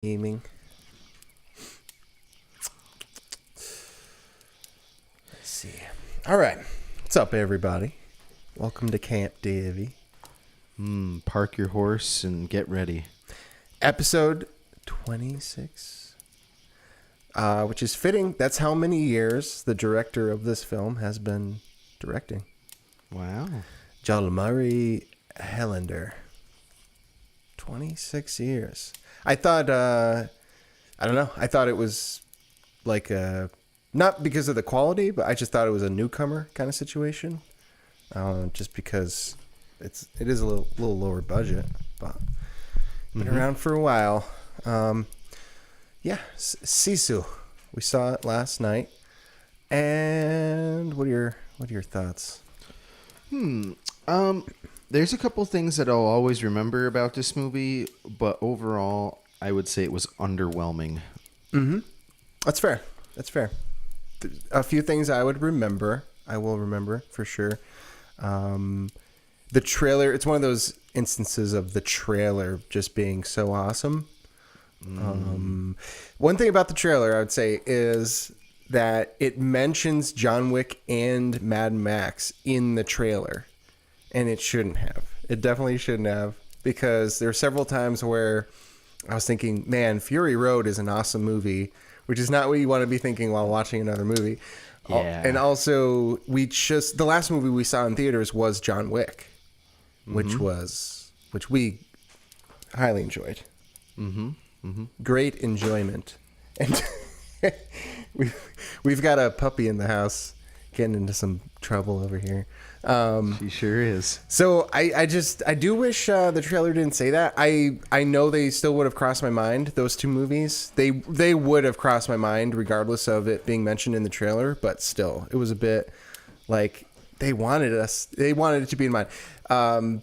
Gaming. Let's see. All right. What's up, everybody? Welcome to Camp Divvy. Park your horse and get ready. Episode 26, which is fitting. That's how many years the director of this film has been directing. Wow. Jalmari Helander. 26 years. I thought, I don't know. I thought it was like not because of the quality, but I just thought it was a newcomer kind of situation. Just because it is a little lower budget, but been around for a while. Yeah, SISU. We saw it last night. And what are your thoughts? There's a couple things that I'll always remember about this movie, but overall, I would say it was underwhelming. That's fair. A few things I will remember for sure. The trailer, it's one of those instances of the trailer just being so awesome. One thing about the trailer I would say is that it mentions John Wick and Mad Max in the trailer. And it shouldn't have. It definitely shouldn't have. Because there are several times where I was thinking, man, Fury Road is an awesome movie, which is not what you want to be thinking while watching another movie. Yeah. And also, the last movie we saw in theaters was John Wick, which we highly enjoyed. Great enjoyment. And we've got a puppy in the house getting into some trouble over here. She sure is. So I do wish the trailer didn't say that. I know they still would have crossed my mind, those two movies. They would have crossed my mind regardless of it being mentioned in the trailer, but still, it was a bit like they wanted it to be in mind. All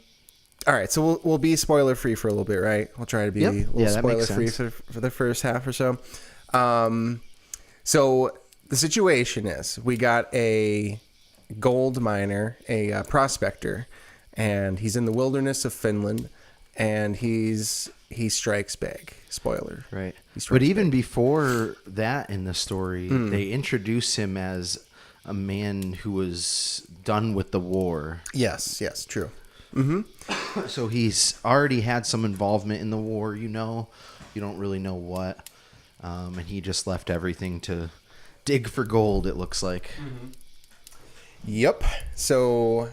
right, so we'll be spoiler free for a little bit, right? We'll try to be a little spoiler free for the first half or so. So the situation is we got a gold miner, a prospector, and he's in the wilderness of Finland, and he strikes big. Spoiler. Right. But even before that in the story, they introduce him as a man who was done with the war. Yes, true. So he's already had some involvement in the war, you don't really know what. And he just left everything to dig for gold, it looks like. Yep. So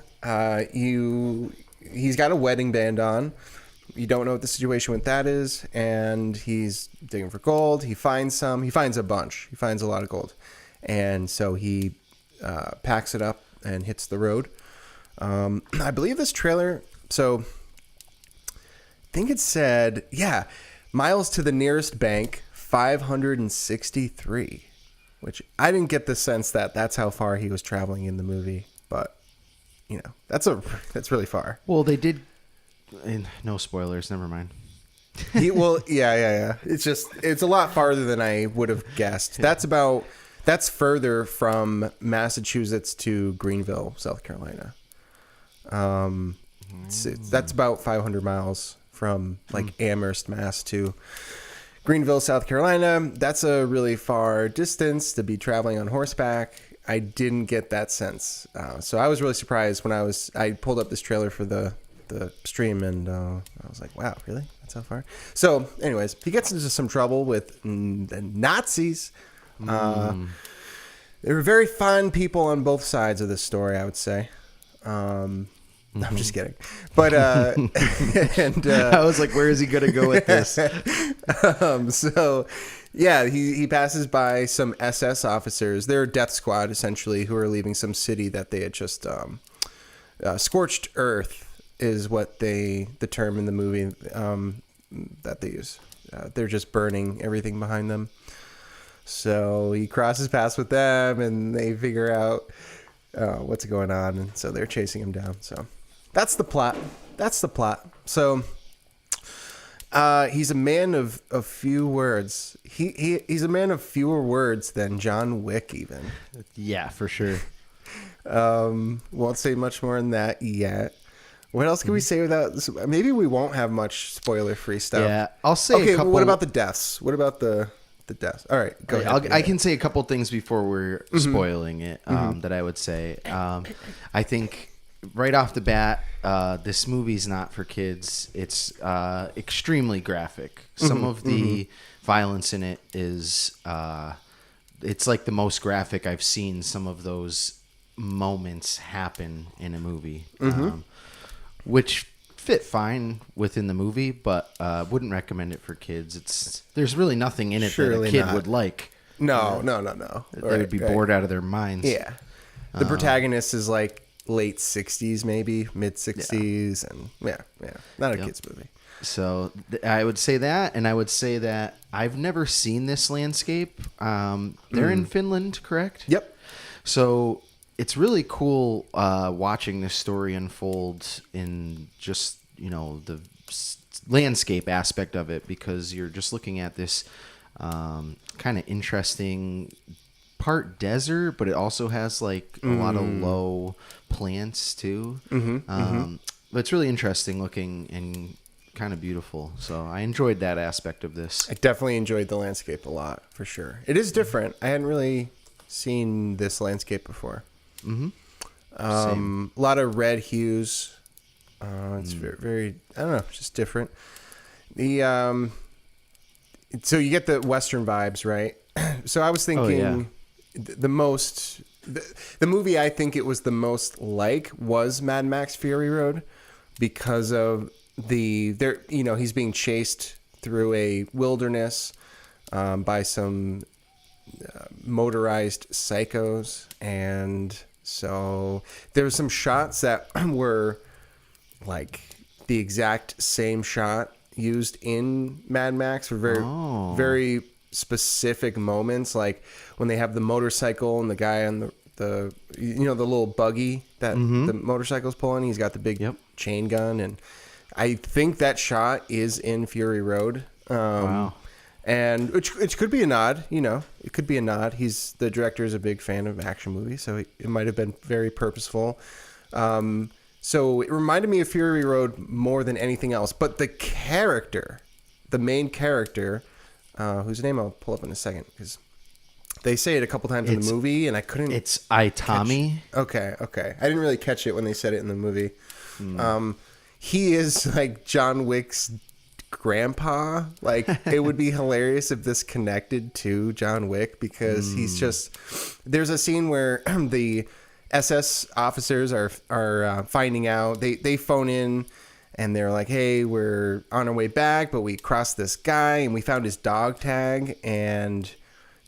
he's got a wedding band on. You don't know what the situation with that is, and he's digging for gold. He finds some. He finds a bunch. He finds a lot of gold, and so he packs it up and hits the road. I believe this trailer. So I think it said, miles to the nearest bank, 563. Which I didn't get the sense that that's how far he was traveling in the movie, but that's really far. Well, they did. No spoilers. Never mind. Yeah. It's a lot farther than I would have guessed. Yeah. That's further from Massachusetts to Greenville, South Carolina. That's about 500 miles from Amherst, Mass to Greenville, South Carolina. That's a really far distance to be traveling on horseback. I didn't get that sense. So I was really surprised when I pulled up this trailer for the stream, and I was like, wow, really? That's how far? So anyways, he gets into some trouble with the Nazis. They were very fun people on both sides of this story, I would say. No, I'm just kidding. But and I was like, where is he going to go with this? So yeah, he passes by some SS officers. They're a death squad essentially who are leaving some city that they had just scorched earth is what the term in the movie that they use. They're just burning everything behind them. So he crosses paths with them, and they figure out what's going on, and so they're chasing him down. So that's the plot. So he's a man of few words. He's a man of fewer words than John Wick, even. Yeah, for sure. Won't say much more than that yet. What else can we say without? Maybe we won't have much spoiler-free stuff. Yeah, I'll say Okay, a couple. what about the deaths? What about the deaths? All right, go ahead. I can say a couple things before we're spoiling it that I would say. I think right off the bat, this movie's not for kids. It's extremely graphic. Some of the violence in it is it's like the most graphic I've seen some of those moments happen in a movie, which fit fine within the movie, but wouldn't recommend it for kids. There's really nothing in it Surely that a kid not. would like. No. They would be bored out of their minds. Yeah. The protagonist is like late 60s, maybe mid 60s, and yeah, not a kids movie. So I would say that, and I would say that I've never seen this landscape. They're in Finland, correct? Yep. So it's really cool watching this story unfold in just, the landscape aspect of it, because you're just looking at this kind of interesting part desert, but it also has like a lot of low plants too. But it's really interesting looking and kind of beautiful. So I enjoyed that aspect of this. I definitely enjoyed the landscape a lot, for sure. It is different. I hadn't really seen this landscape before. A lot of red hues. It's very, very, I don't know, just different. The so you get the Western vibes, right? So I was thinking the movie I think it was the most was Mad Max Fury Road, because of he's being chased through a wilderness by some motorized psychos, and so there were some shots that were like the exact same shot used in Mad Max for very specific moments, like when they have the motorcycle and the guy on the little buggy that the motorcycle's pulling. He's got the big chain gun, and I think that shot is in Fury Road. Wow. And which could be a nod, it could be a nod. The director is a big fan of action movies, so it might have been very purposeful. So it reminded me of Fury Road more than anything else. But the main character, whose name I'll pull up in a second, because they say it a couple times in the movie, and I couldn't. It's Itami. Okay. I didn't really catch it when they said it in the movie. He is like John Wick's grandpa. Like, it would be hilarious if this connected to John Wick, because he's just. There's a scene where the SS officers are finding out. They phone in and they're like, "Hey, we're on our way back, but we crossed this guy and we found his dog tag," and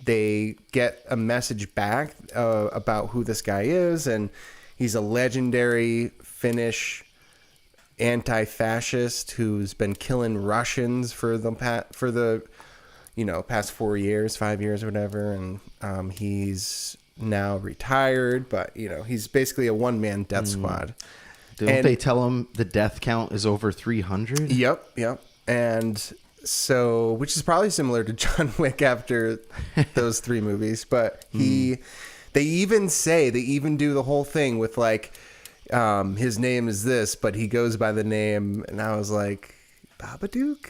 they get a message back about who this guy is, and he's a legendary Finnish anti-fascist who's been killing Russians for the past 4 years, 5 years, or whatever, and he's now retired, but he's basically a one-man death squad. Don't they tell him the death count is over 300? Yep. And so, which is probably similar to John Wick after those 3 movies, but they even do the whole thing with like, his name is this, but he goes by the name, and I was like, Babadook?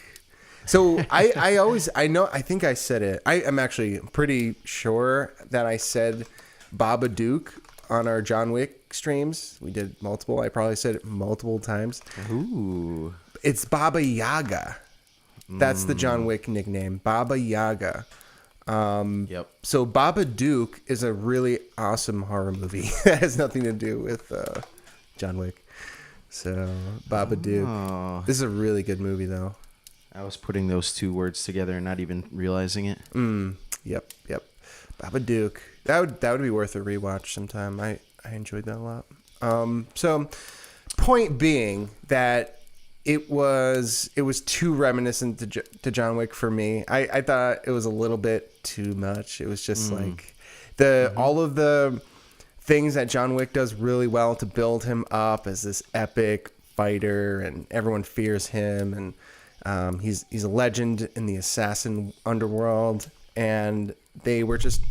So I think I said it. I am actually pretty sure that I said Babadook on our John Wick streams. We did multiple. I probably said it multiple times. Ooh. It's Baba Yaga. That's the John Wick nickname, Baba Yaga. Yep. So Babadook is a really awesome horror movie that has nothing to do with John Wick. So Babadook. Oh. This is a really good movie, though. I was putting those 2 words together and not even realizing it. Yep. Babadook. That would be worth a rewatch sometime. I enjoyed that a lot. So point being that it was too reminiscent to John Wick for me. I thought it was a little bit too much. It was just like all of the things that John Wick does really well to build him up as this epic fighter, and everyone fears him, and he's a legend in the assassin underworld, and they were just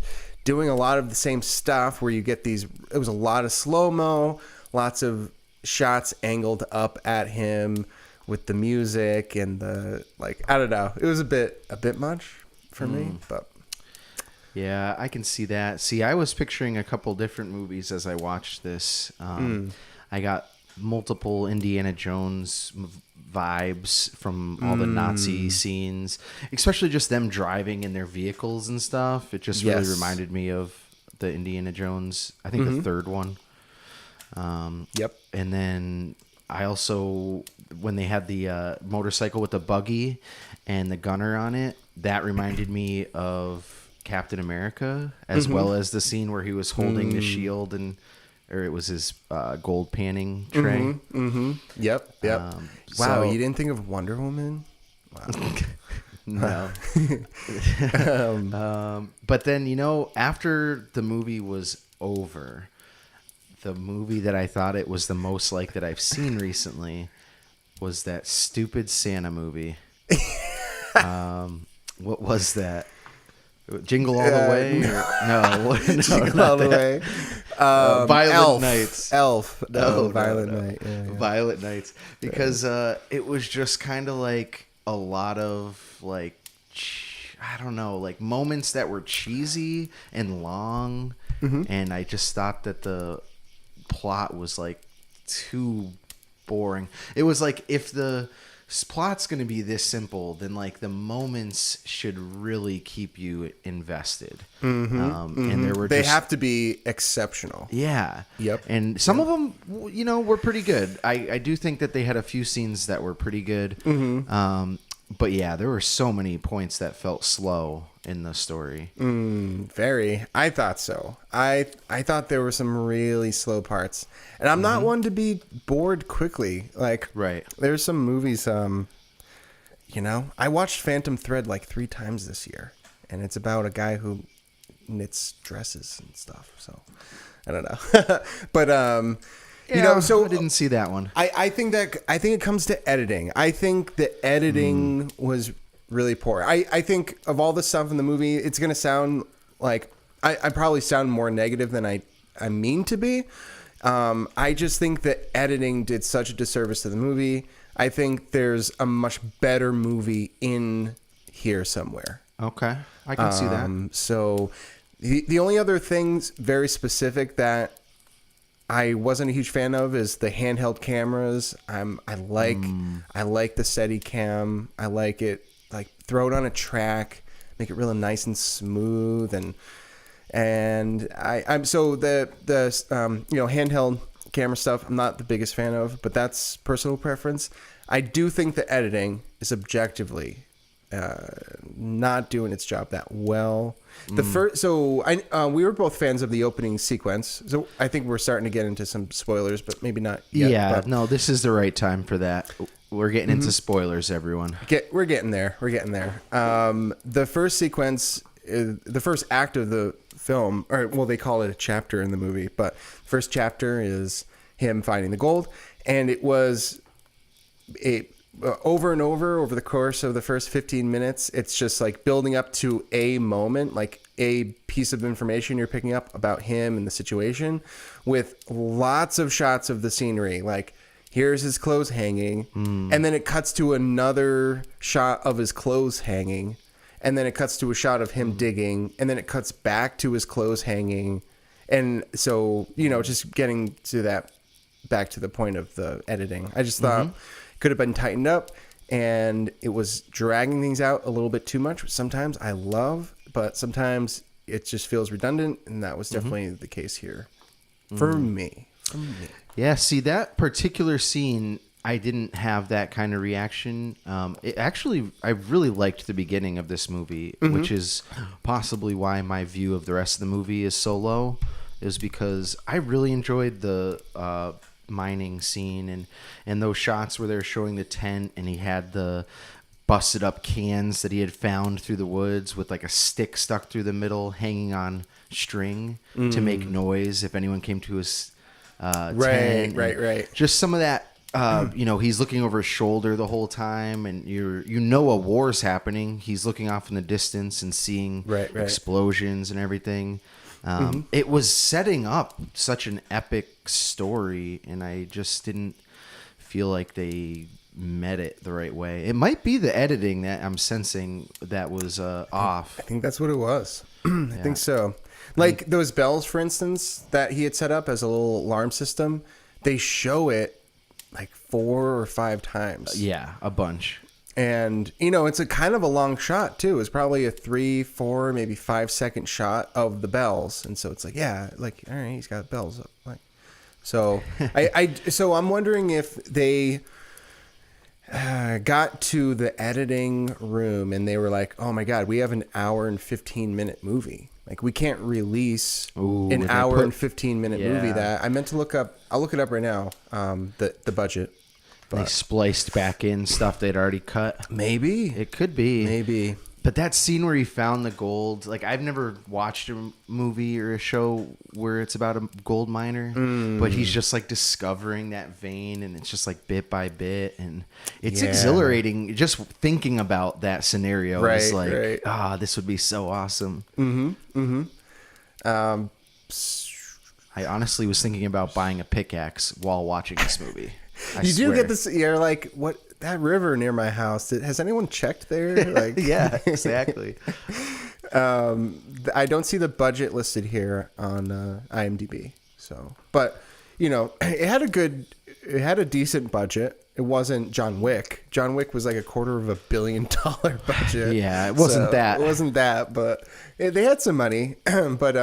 doing a lot of the same stuff where you get these. It was a lot of slow-mo, lots of shots angled up at him with the music and the I don't know. It was a bit much for me, but yeah, I can see that. See, I was picturing a couple different movies as I watched this. I got multiple Indiana Jones vibes from all the Nazi scenes, especially just them driving in their vehicles and stuff. It just really reminded me of the Indiana Jones, I think the third one. Yep. And then I also, when they had the motorcycle with the buggy and the gunner on it, that reminded me of Captain America, as well as the scene where he was holding the shield or it was his gold panning tray. Yep. Wow, So, you didn't think of Wonder Woman? Wow. No. But then, after the movie was over, the movie that I thought it was the most like that I've seen recently was that stupid Santa movie. What was that? Jingle All the Way? No, Jingle All the Way. Violent Nights. Elf. No, Violent no. Night. Yeah. Violent Nights. Because it was just kind of like a lot of I don't know, like moments that were cheesy and long. And I just thought that the plot was too boring. It was like, if the plot's going to be this simple, then the moments should really keep you invested. And they have to be exceptional. Yeah. Yep. And some of them, were pretty good. I do think that they had a few scenes that were pretty good. But yeah, there were so many points that felt slow in the story. Very. I thought so. I thought there were some really slow parts. And I'm not one to be bored quickly. Right. There's some movies, I watched Phantom Thread 3 times this year. And it's about a guy who knits dresses and stuff. So, I don't know. But, so I didn't see that one. I think it comes to editing. I think the editing was really poor. I think of all the stuff in the movie, it's going to sound like I probably sound more negative than I mean to be. I just think that editing did such a disservice to the movie. I think there's a much better movie in here somewhere. Okay. I can see that. So the only other things very specific that I wasn't a huge fan of is the handheld cameras. I like the Steadicam. I like it. Throw it on a track, make it really nice and smooth, and I'm so the handheld camera stuff I'm not the biggest fan of, but that's personal preference. I do think the editing is objectively not doing its job that well. We were both fans of the opening sequence, so I think we're starting to get into some spoilers, but maybe not yet. Yeah, no, this is the right time for that. We're getting into spoilers, everyone. We're getting there. The first sequence, the first act of the film, they call it a chapter in the movie, but first chapter is him finding the gold, and it was over and over the course of the first 15 minutes. It's just building up to a moment, a piece of information you're picking up about him and the situation, with lots of shots of the scenery. Here's his clothes hanging, and then it cuts to another shot of his clothes hanging, and then it cuts to a shot of him digging, and then it cuts back to his clothes hanging. And so, just getting to that, back to the point of the editing, I just thought could have been tightened up, and it was dragging things out a little bit too much, which sometimes I love, but sometimes it just feels redundant, and that was definitely the case here for me. Yeah, see, that particular scene, I didn't have that kind of reaction. I really liked the beginning of this movie, which is possibly why my view of the rest of the movie is so low, is because I really enjoyed the mining scene and those shots where they're showing the tent, and he had the busted up cans that he had found through the woods with a stick stuck through the middle, hanging on string to make noise if anyone came to his tent. Right. Just some of that. He's looking over his shoulder the whole time, and a war's happening. He's looking off in the distance and seeing explosions and everything. It was setting up such an epic story, and I just didn't feel like they met it the right way. It might be the editing that I'm sensing that was off. I think that's what it was. I think so. Like those bells, for instance, that he had set up as a little alarm system, they show it like 4 or 5 times. Yeah, a bunch. And, you know, it's a kind of a long shot, too. It's probably a 3, 4, maybe 5-second shot of the bells. And so it's like, yeah, like, all right, he's got bells up. Like, so so I'm wondering if they got to the editing room and they were like, oh my God, we have an hour and 15-minute movie. Like, we can't release an hour and 15-minute movie that I meant to look up. I'll look it up right now. The budget. But they spliced back in stuff they'd already cut. Maybe. It could be. Maybe. But that scene where he found the gold, like, I've never watched a movie or a show where it's about a gold miner, but he's just like discovering that vein, and it's just like bit by bit, and it's exhilarating just thinking about that scenario. Right, it's like, right. This would be so awesome. I I honestly was thinking about buying a pickaxe while watching this movie. You do get this. You're like, what? That river near my house. Has anyone checked there? Like, yeah, exactly. I don't see the budget listed here on IMDb. So, but you know, it had a decent budget. It wasn't John Wick. John Wick was like $250 million budget. Yeah, it wasn't that. It wasn't that, but they had some money. But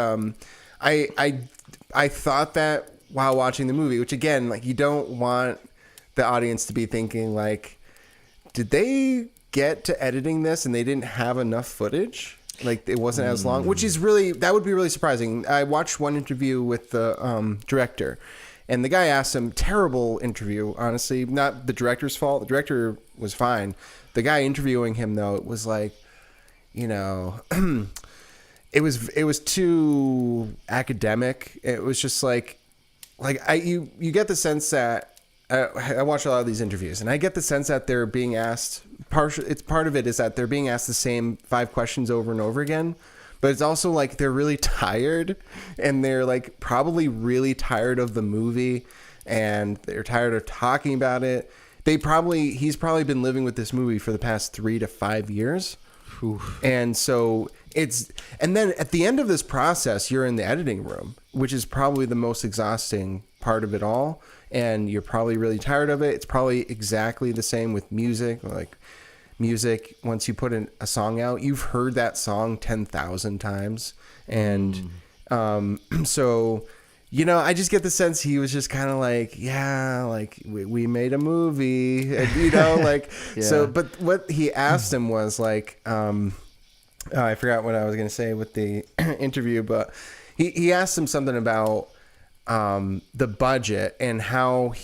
I thought that while watching the movie, which again, like, you don't want the audience to be thinking like, did they get to editing this and they didn't have enough footage? Like, it wasn't as long, which is that would be really surprising. I watched one interview with the director, and the guy asked him, terrible interview, honestly, not the director's fault. The director was fine. The guy interviewing him, though, it was like, you know, it was too academic. It was just like you get the sense that I watch a lot of these interviews, and I get the sense that they're being asked. Part of it is that they're being asked the same 5 questions over and over again, but it's also like they're really tired, and they're like probably really tired of the movie, and they're tired of talking about it. He's probably been living with this movie for the past 3 to 5 years. Oof. And so and then at the end of this process, you're in the editing room, which is probably the most exhausting part of it all. And you're probably really tired of it. It's probably exactly the same with music. Like, music, once you put a song out, you've heard that song 10,000 times. And so, you know, I just get the sense he was just kind of like, yeah, like, we made a movie, and, you know, like, so, but what he asked him was like, I forgot what I was going to say with the interview, but he asked him something about the budget and how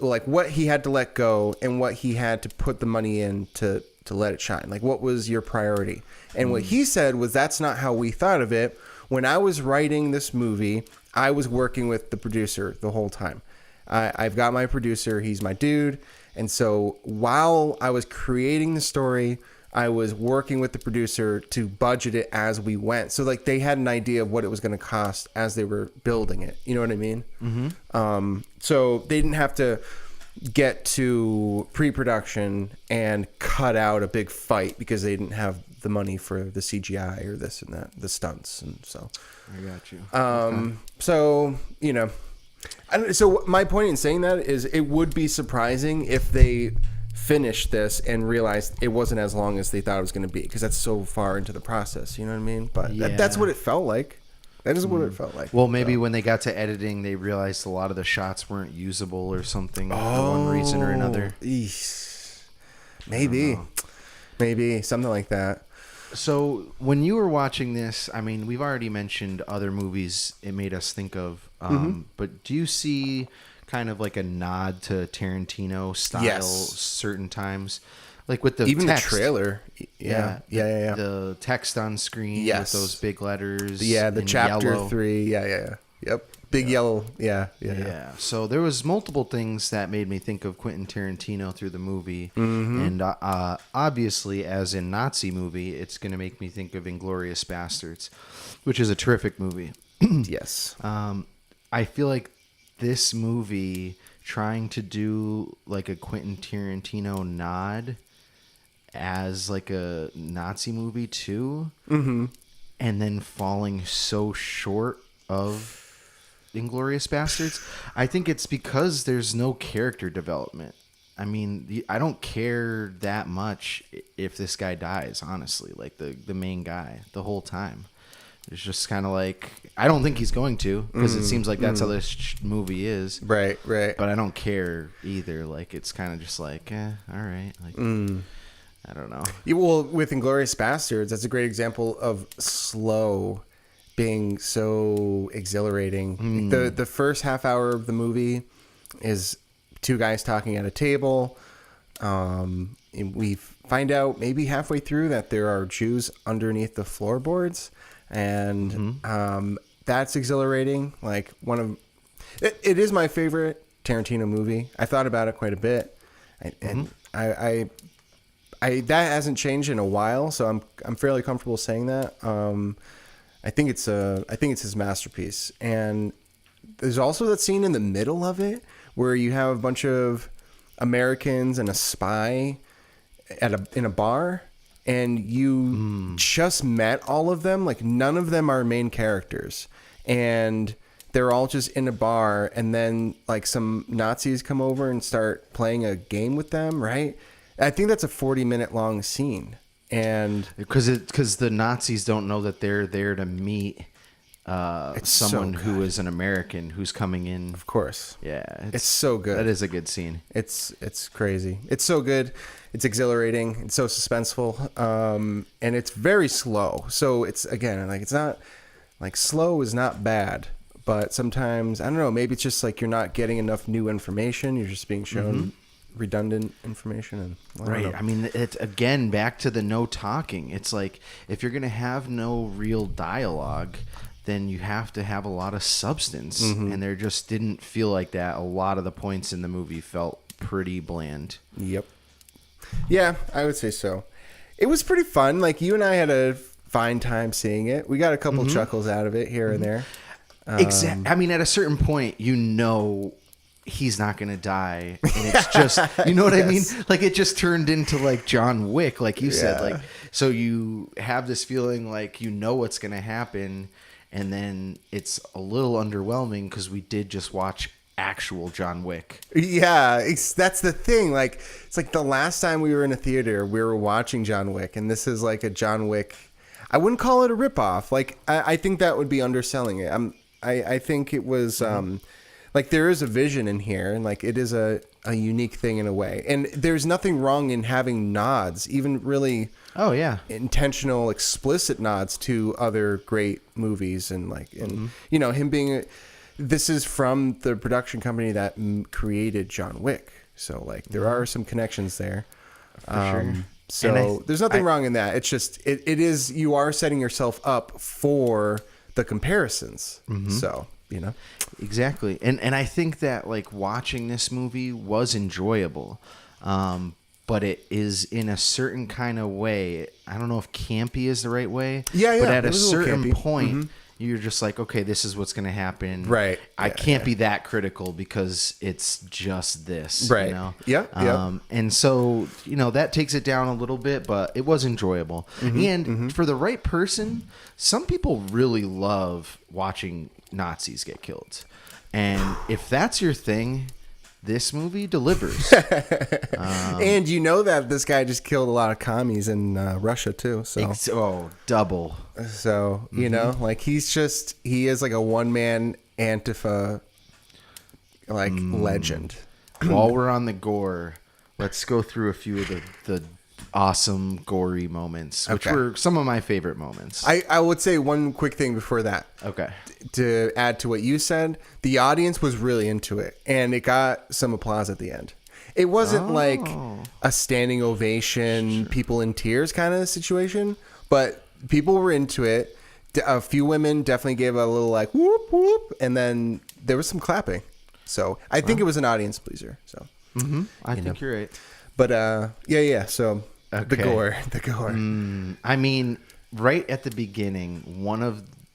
what he had to let go and what he had to put the money in to let it shine. Like, what was your priority? And what he said was, that's not how we thought of it. When I was writing this movie, I was working with the producer the whole time. I've got my producer. He's my dude. And so while I was creating the story, I was working with the producer to budget it as we went. So, like, they had an idea of what it was going to cost as they were building it. You know what I mean? Mm-hmm. So they didn't have to get to pre-production and cut out a big fight because they didn't have the money for the CGI or this and that, the stunts. And so I got you. So, you know, so my point in saying that is, it would be surprising if they finished this and realized it wasn't as long as they thought it was going to be, because that's so far into the process. You know what I mean? But that's what it felt like. That is what it felt like. Well, maybe when they got to editing, they realized a lot of the shots weren't usable or something for one reason or another. Maybe something like that. So when you were watching this, I mean, we've already mentioned other movies it made us think of, but do you see kind of like a nod to Tarantino style certain times? Like with the even text. The trailer. Yeah. The text on screen with those big letters. Yeah, the chapter yellow. 3. Yeah. Yep. Big yellow. Yeah. So there was multiple things that made me think of Quentin Tarantino through the movie. Mm-hmm. And obviously, as in Nazi movie, it's going to make me think of Inglourious Bastards, which is a terrific movie. Yes. I feel like this movie trying to do like a Quentin Tarantino nod as like a Nazi movie too, and then falling so short of Inglourious Bastards. I think it's because there's no character development. I mean, I don't care that much if this guy dies, honestly, like the main guy the whole time. It's just kind of like, I don't think he's going to, because it seems like that's how this movie is. Right. But I don't care either. Like, it's kind of just like, all right. Like, I don't know. Yeah, well, with Inglourious Bastards, that's a great example of slow being so exhilarating. The first half hour of the movie is two guys talking at a table. And we find out maybe halfway through that there are Jews underneath the floorboards. And that's exhilarating. Like it is my favorite Tarantino movie. I thought about it quite a bit, and I that hasn't changed in a while, so I'm fairly comfortable saying that. I think it's his masterpiece. And there's also that scene in the middle of it where you have a bunch of Americans and a spy in a bar. And you just met all of them. Like, none of them are main characters. And they're all just in a bar. And then, like, some Nazis come over and start playing a game with them, right? I think that's a 40-minute long scene. And because the Nazis don't know that they're there to meet someone who is an American who's coming in. Of course. Yeah. It's so good. That is a good scene. It's crazy. It's so good. It's exhilarating. It's so suspenseful. And it's very slow. So it's, again, like, it's not like, slow is not bad, but sometimes, I don't know, maybe it's just like you're not getting enough new information. You're just being shown redundant information. And Right. I mean, it's, again, back to the no talking. It's like, if you're going to have no real dialogue, then you have to have a lot of substance. And there just didn't feel like that. A lot of the points in the movie felt pretty bland. Yep. Yeah, I would say so. It was pretty fun. Like, you and I had a fine time seeing it. We got a couple chuckles out of it here and there. Exactly. I mean, at a certain point, you know he's not going to die. And it's just, you know what I mean? Like, it just turned into like John Wick, like you said. Like, so you have this feeling like you know what's going to happen. And then it's a little underwhelming because we did just watch actual John Wick. Yeah, that's the thing. Like, it's like the last time we were in a theater, we were watching John Wick, and this is like a John Wick. I wouldn't call it a ripoff. Like, I think that would be underselling it. I think it was like, there is a vision in here, and like, it is a unique thing in a way. And there's nothing wrong in having nods, even really intentional, explicit nods to other great movies, and like, and you know, him being this is from the production company that created John Wick, so like, there are some connections there. For sure. So there's nothing wrong in that. It's just it is, you are setting yourself up for the comparisons. So, you know. Exactly. And I think that, like, watching this movie was enjoyable. But it is in a certain kind of way. I don't know if campy is the right way. Yeah. But at a certain point, you're just like, okay, this is what's going to happen. Right. I can't be that critical because it's just this. Right. You know? Yeah. And so, you know, that takes it down a little bit, but it was enjoyable. And for the right person, some people really love watching Nazis get killed. And if that's your thing, this movie delivers. And you know that this guy just killed a lot of commies in Russia too. So double. So, you know, like, he is like a one-man Antifa, like, legend. While we're on the gore, let's go through a few of the awesome gory moments, which were some of my favorite moments. I would say one quick thing before that. Okay. To add to what you said, the audience was really into it, and it got some applause at the end. It wasn't like a standing ovation, people in tears kind of situation, but people were into it. A few women definitely gave a little like whoop whoop, and then there was some clapping. So I think it was an audience pleaser. So I think you're right. But yeah. So the gore. I mean, right at the beginning,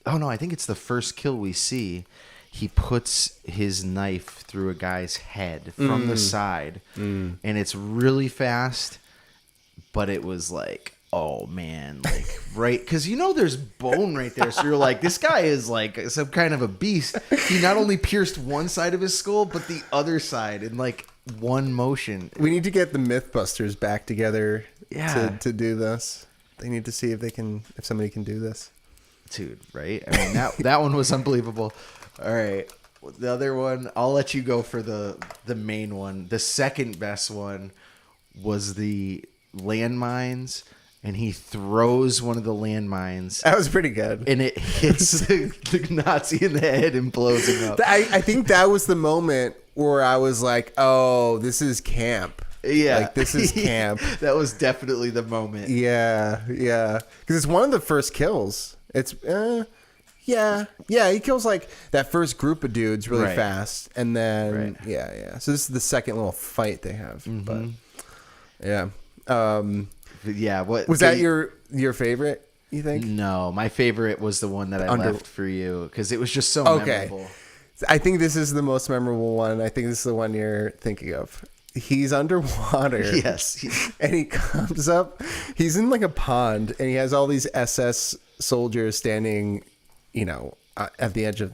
I think it's the first kill we see. He puts his knife through a guy's head from the side, and it's really fast. But it was like, oh man, like right, because there's bone right there, so you're like, this guy is like some kind of a beast. He not only pierced one side of his skull, but the other side in like one motion. We need to get the Mythbusters back together to do this. They need to see if somebody can do this. Dude, right? I mean, that one was unbelievable. All right. The other one, I'll let you go for the main one. The second best one was the landmines, and he throws one of the landmines. That was pretty good. And it hits the Nazi in the head and blows him up. I think that was the moment where I was like, oh, this is camp. Yeah. Like, this is camp. That was definitely the moment. Yeah. Because it's one of the first kills. It's, yeah. He kills, like, that first group of dudes really fast. And then, yeah. So this is the second little fight they have. But, yeah. What was that your favorite, you think? No, my favorite was the one that I left for you because it was just so memorable. I think this is the most memorable one. I think this is the one you're thinking of. He's underwater. Yes. And he comes up. He's in like a pond, and he has all these SS soldiers standing, at the edge of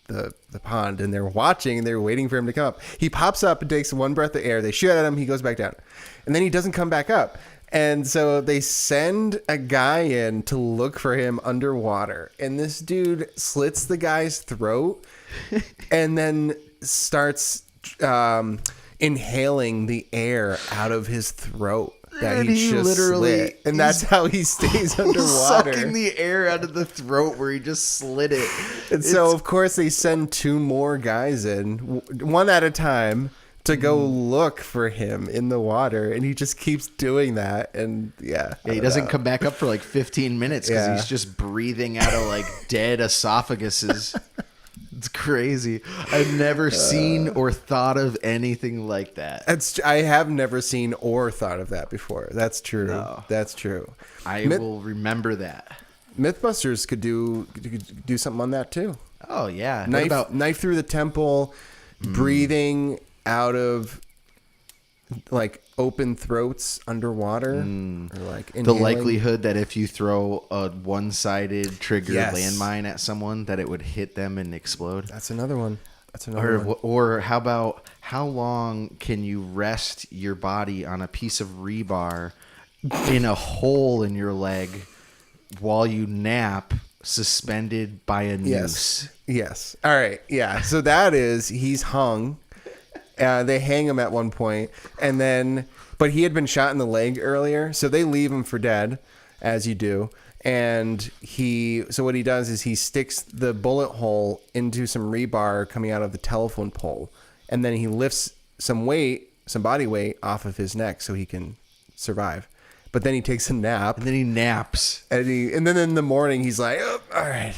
the pond, and they're watching, and they're waiting for him to come up. He pops up and takes one breath of air. They shoot at him. He goes back down. And then he doesn't come back up. And so they send a guy in to look for him underwater. And this dude slits the guy's throat and then starts inhaling the air out of his throat that he just slit. And that's how he stays underwater. Sucking the air out of the throat where he just slit it. And so, of course, they send 2 more guys in, one at a time, to go look for him in the water, and he just keeps doing that. And he doesn't come back up for like 15 minutes because he's just breathing out of like dead esophaguses. It's crazy. I've never seen or thought of anything like that. I have never seen or thought of that before. That's true. No. That's true. I will remember that. Mythbusters could do something on that too. Oh yeah. Knife through the temple, breathing out of like open throats underwater, or like inhaling. The likelihood that if you throw a one-sided trigger landmine at someone that it would hit them and explode. That's another one. Or how about how long can you rest your body on a piece of rebar in a hole in your leg while you nap suspended by a noose? Yes. All right. Yeah. So he's hung. They hang him at one point, but he had been shot in the leg earlier, so they leave him for dead, as you do. And so what he does is he sticks the bullet hole into some rebar coming out of the telephone pole, and then he lifts some body weight off of his neck so he can survive. But then he takes a nap. And then he naps. And then in the morning, he's like, oh, all right,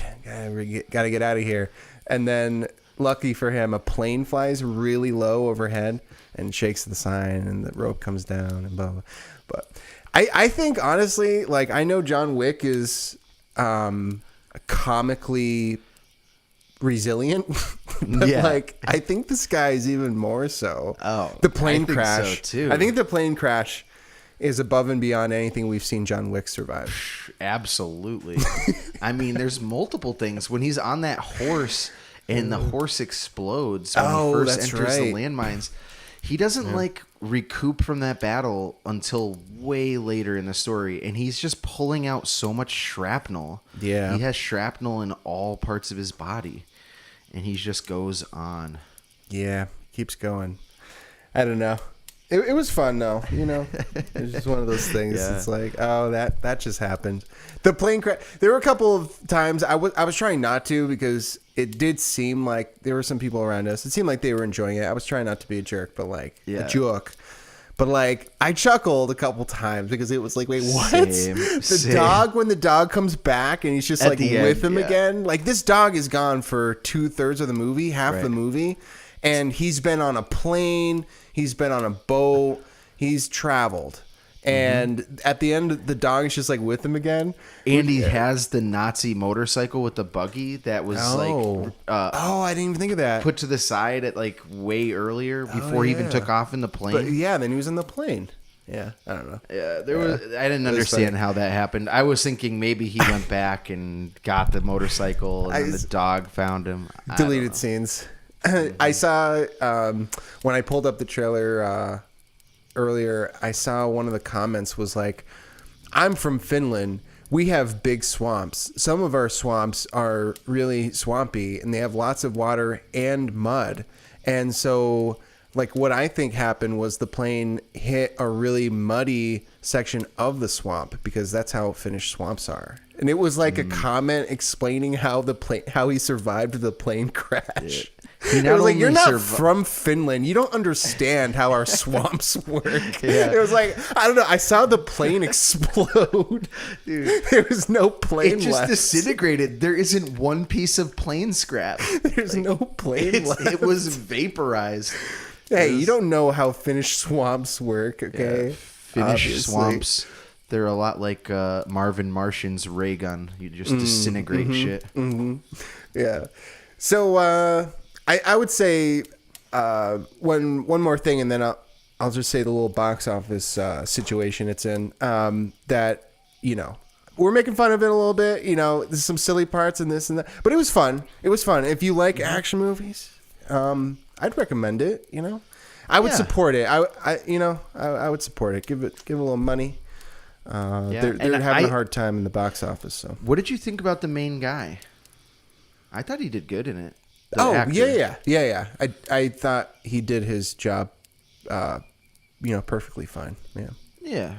gotta get out of here. And then, lucky for him, a plane flies really low overhead and shakes the sign, and the rope comes down and blah, blah. But I think, honestly, like, I know John Wick is comically resilient, but like, I think this guy is even more so. Oh, the plane crash. So too. I think the plane crash is above and beyond anything we've seen John Wick survive. Absolutely. I mean, there's multiple things. When he's on that horse and the horse explodes when he first enters the landmines, he doesn't like recoup from that battle until way later in the story, and he's just pulling out so much shrapnel. Yeah. He has shrapnel in all parts of his body, and he just goes on. Yeah, keeps going. I don't know. It was fun though, It's just one of those things. Yeah. It's like, oh, that just happened. The plane crash. There were a couple of times I was trying not to, because it did seem like there were some people around us. It seemed like they were enjoying it. I was trying not to be a jerk, but a joke. But like, I chuckled a couple times because it was like, wait, what? Same. Dog, when the dog comes back and he's just like with him yeah. again. Like, this dog is gone for 2/3 of the movie, half the movie, and he's been on a plane, he's been on a boat, he's traveled. And at the end, the dog is just like with him again. And he has the Nazi motorcycle with the buggy that was I didn't even think of that. put to the side at like way earlier before he even took off in the plane. But yeah, then he was in the plane. Yeah, I don't know. Yeah, I didn't understand how that happened. I was thinking maybe he went back and got the motorcycle, and then the dog found him. Deleted scenes. I saw when I pulled up the trailer earlier, I saw one of the comments was like, I'm from Finland. We have big swamps. Some of our swamps are really swampy and they have lots of water and mud. And so like what I think happened was the plane hit a really muddy section of the swamp because that's how Finnish swamps are. And it was like a comment explaining how he survived the plane crash. It was like, you're not from Finland. You don't understand how our swamps work. It was like, I don't know. I saw the plane explode. Dude, there was no plane It just left. disintegrated. There isn't one piece of plane scrap. There's no plane left. It was vaporized. Hey, you don't know how Finnish swamps work, okay? Finnish Obviously. swamps. They're a lot like Marvin Martian's ray gun. You just disintegrate shit. Yeah. So I would say one more thing, and then I'll just say the little box office situation it's in. That, you know, we're making fun of it a little bit. You know, there's some silly parts and this and that, but it was fun. It was fun. If you like action movies, I'd recommend it. You know, I would support it. I would support it. Give it a little money. They're having a hard time in the box office. So, what did you think about the main guy? I thought he did good in it. Actor. Yeah. I thought he did his job, perfectly fine. Yeah.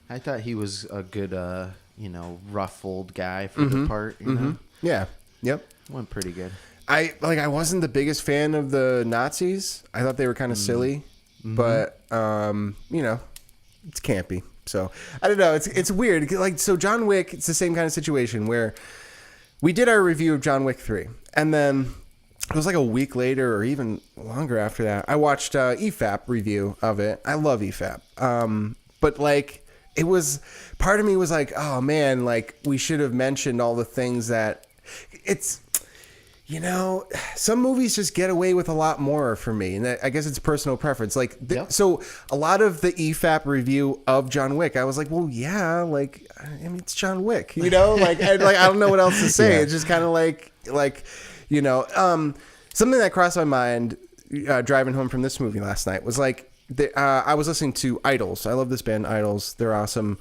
I thought he was a good, rough old guy for the part. You know? Yeah. Yep. Went pretty good. I wasn't the biggest fan of the Nazis. I thought they were kind of silly, but it's campy. So I don't know. It's weird. Like, so John Wick, it's the same kind of situation where we did our review of John Wick 3, and then it was like a week later or even longer after that, I watched EFAP review of it. I love EFAP. But like, it was, part of me was like, oh man, like we should have mentioned all the things that it's, you know, some movies just get away with a lot more for me. And I guess it's personal preference. Like, so a lot of the EFAP review of John Wick, I was like, well, yeah, like, I mean, it's John Wick, you know, I don't know what else to say. It's just kind of like, you know, something that crossed my mind driving home from this movie last night was like, I was listening to Idols. I love this band, Idols. They're awesome.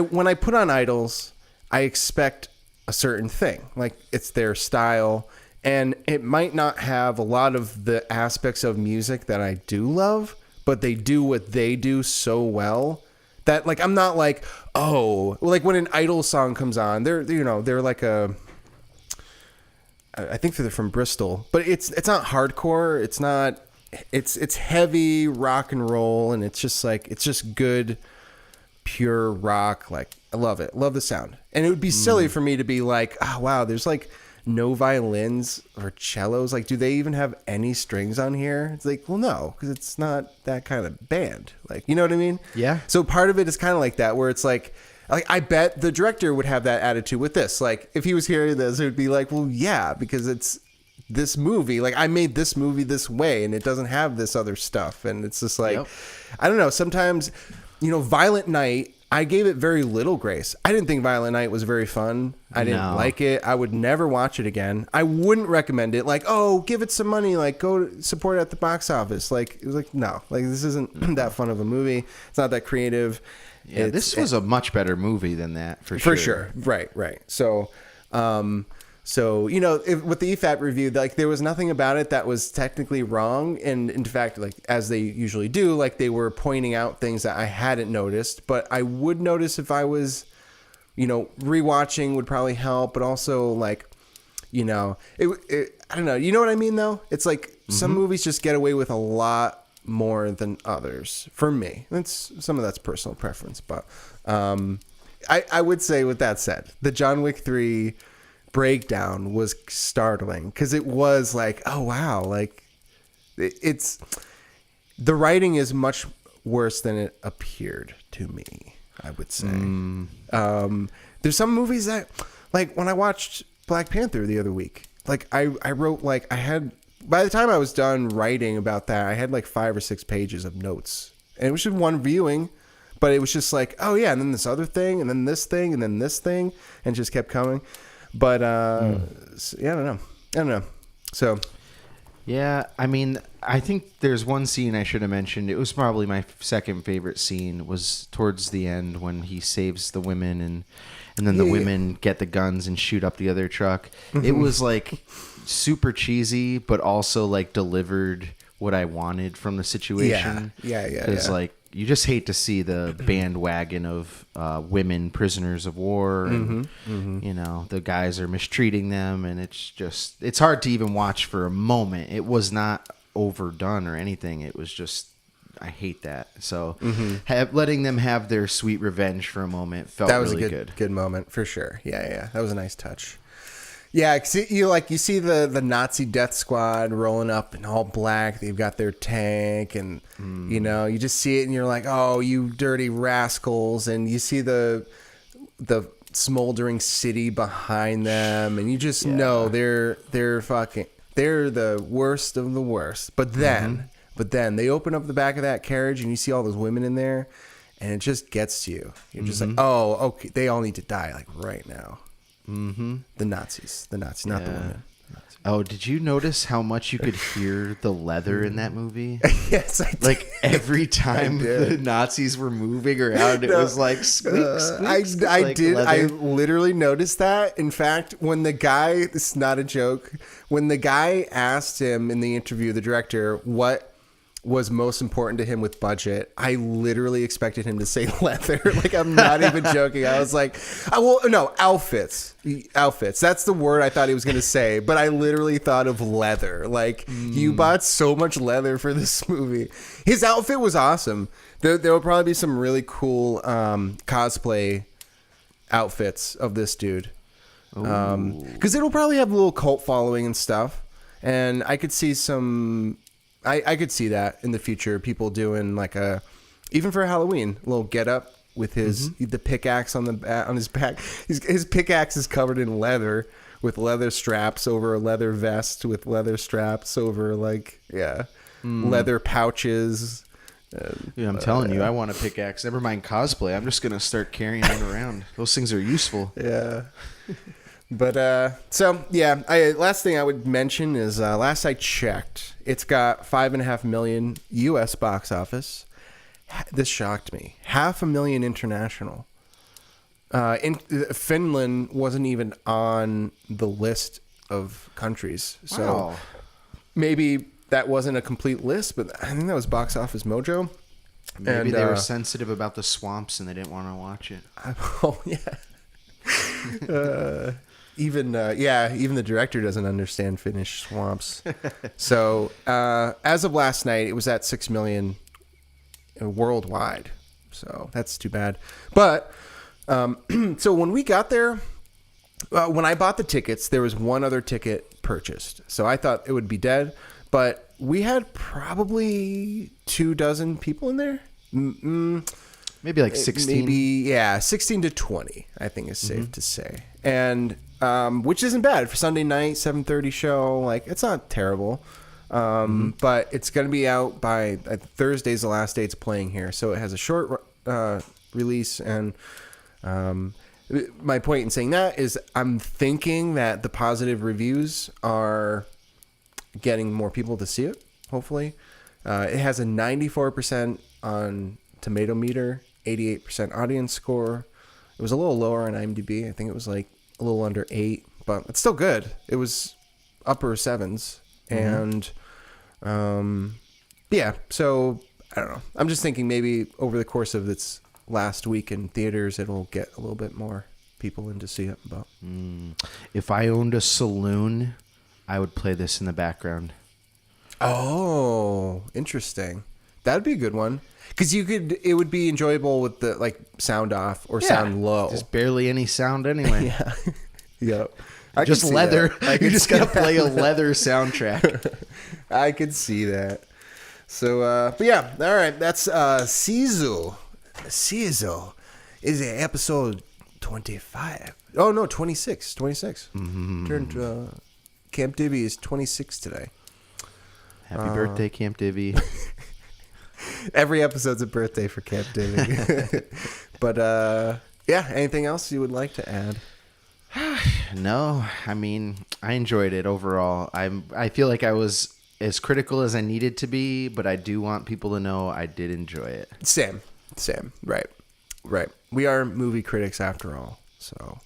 When I put on Idols, I expect a certain thing. Like, it's their style, and it might not have a lot of the aspects of music that I do love, but they do what they do so well that, like, I'm not like, oh, like when an Idols song comes on, they're like I think they're from Bristol, but it's not hardcore. It's not, it's heavy rock and roll, and it's just like, it's just good, pure rock. Like, I love it. Love the sound. And it would be silly for me to be like, oh wow, there's like no violins or cellos. Like, do they even have any strings on here? It's like, well, no, because it's not that kind of band. Like, you know what I mean? Yeah. So part of it is kind of like that, where it's like I bet the director would have that attitude with this. Like, if he was hearing this, it would be like, well, yeah, because it's this movie. Like, I made this movie this way, and it doesn't have this other stuff. And it's just like, I don't know. Sometimes, you know, Violent Night, I gave it very little grace. I didn't think Violent Night was very fun. I didn't like it. I would never watch it again. I wouldn't recommend it. Like, oh, give it some money. Like, go support it at the box office. Like, it was like, no. Like, this isn't that fun of a movie. It's not that creative. Yeah, this was a much better movie than that, for sure. For sure. Right. So, you know, with the EFAP review, like, there was nothing about it that was technically wrong. And in fact, like, as they usually do, like, they were pointing out things that I hadn't noticed, but I would notice if I was, you know, rewatching would probably help. But also, like, you know, I don't know. You know what I mean, though? It's like some movies just get away with a lot more than others for me. Some of that's personal preference, but I would say, with that said, the John Wick 3 breakdown was startling because it was like, oh wow, like it's the writing is much worse than it appeared to me, I would say. There's some movies that, like when I watched Black Panther the other week, like I wrote, like I had, by the time I was done writing about that, I had like 5 or 6 pages of notes, and it was just one viewing, but it was just like, oh yeah, and then this other thing, and then this thing, and then this thing, and just kept coming. But yeah, I don't know. So yeah, I mean, I think there's one scene I should have mentioned. It was probably my second favorite scene, was towards the end when he saves the women and then the women get the guns and shoot up the other truck. It was like super cheesy, but also like delivered what I wanted from the situation. Yeah. Because like you just hate to see the bandwagon of women prisoners of war, and you know the guys are mistreating them, and it's hard to even watch for a moment. It was not overdone or anything. It was just, I hate that. So letting them have their sweet revenge for a moment felt really good. Good moment for sure. Yeah. That was a nice touch. Yeah, you see the Nazi death squad rolling up in all black. They've got their tank, and you know, you just see it, and you're like, "Oh, you dirty rascals!" And you see the smoldering city behind them, and you just know they're the worst of the worst. But then they open up the back of that carriage, and you see all those women in there, and it just gets to you. You're just like, "Oh, okay, they all need to die like right now." The Nazis, not the women. Oh, did you notice how much you could hear the leather in that movie? Yes, I did. Like every time the Nazis were moving around, it was like squeak, squeak. I did. Leather. I literally noticed that. In fact, when the guy, this is not a joke, when the guy asked him in the interview, the director, what was most important to him with budget, I literally expected him to say leather. Like, I'm not even joking. I was like, outfits. That's the word I thought he was going to say, but I literally thought of leather. Like, you bought so much leather for this movie. His outfit was awesome. There will probably be some really cool cosplay outfits of this dude. Because it'll probably have a little cult following and stuff. And I could see I could see that in the future, people doing like even for Halloween, a little get up with the pickaxe on his back. His pickaxe is covered in leather, with leather straps over a leather vest, with leather straps over leather pouches. Yeah, I'm telling you, I want a pickaxe. Never mind cosplay. I'm just gonna start carrying it around. Those things are useful. Yeah. But last thing I would mention is last I checked, it's got 5.5 million U.S. box office. This shocked me. 500,000 international. Finland wasn't even on the list of countries, so maybe that wasn't a complete list. But I think that was Box Office Mojo. Maybe they were sensitive about the swamps and they didn't want to watch it. Oh yeah. Even the director doesn't understand Finnish swamps. So as of last night, it was at 6 million worldwide. So that's too bad. But so when we got there, when I bought the tickets, there was one other ticket purchased. So I thought it would be dead. But we had probably 24 people in there. Maybe like 16. 16 to 20, I think is safe to say. And which isn't bad for Sunday night, 7:30 show. Like, it's not terrible. But it's going to be out by Thursday's the last day it's playing here. So it has a short release. And my point in saying that is I'm thinking that the positive reviews are getting more people to see it, hopefully. It has a 94% on Tomato Meter, 88% audience score. It was a little lower on IMDb. I think it was like a little under 8, but it's still good. It was upper 7s. And so I don't know. I'm just thinking maybe over the course of its last week in theaters, it'll get a little bit more people in to see it. But if I owned a saloon, I would play this in the background. Oh, interesting. That'd be a good one. Because it would be enjoyable with the like sound off or sound low. Just barely any sound anyway. Yeah. Yep. Just leather. You just gotta play a leather soundtrack. I could see that. So, but yeah, all right. That's SISU. SISU is episode 25. Oh no, 26. 26. Mm-hmm. Turned. Camp Divvy is 26 today. Happy birthday, Camp Divvy. Every episode's a birthday for Camp Divvy. But yeah, anything else you would like to add? No, I mean, I enjoyed it overall. I feel like I was as critical as I needed to be, but I do want people to know I did enjoy it. Same. Right. We are movie critics after all, so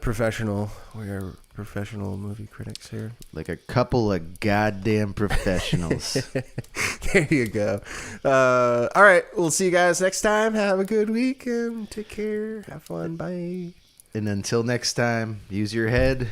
professional. We are professional movie critics here. Like a couple of goddamn professionals. There you go. All right, we'll see you guys next time. Have a good week and take care. Have fun. Bye. And until next time, use your head.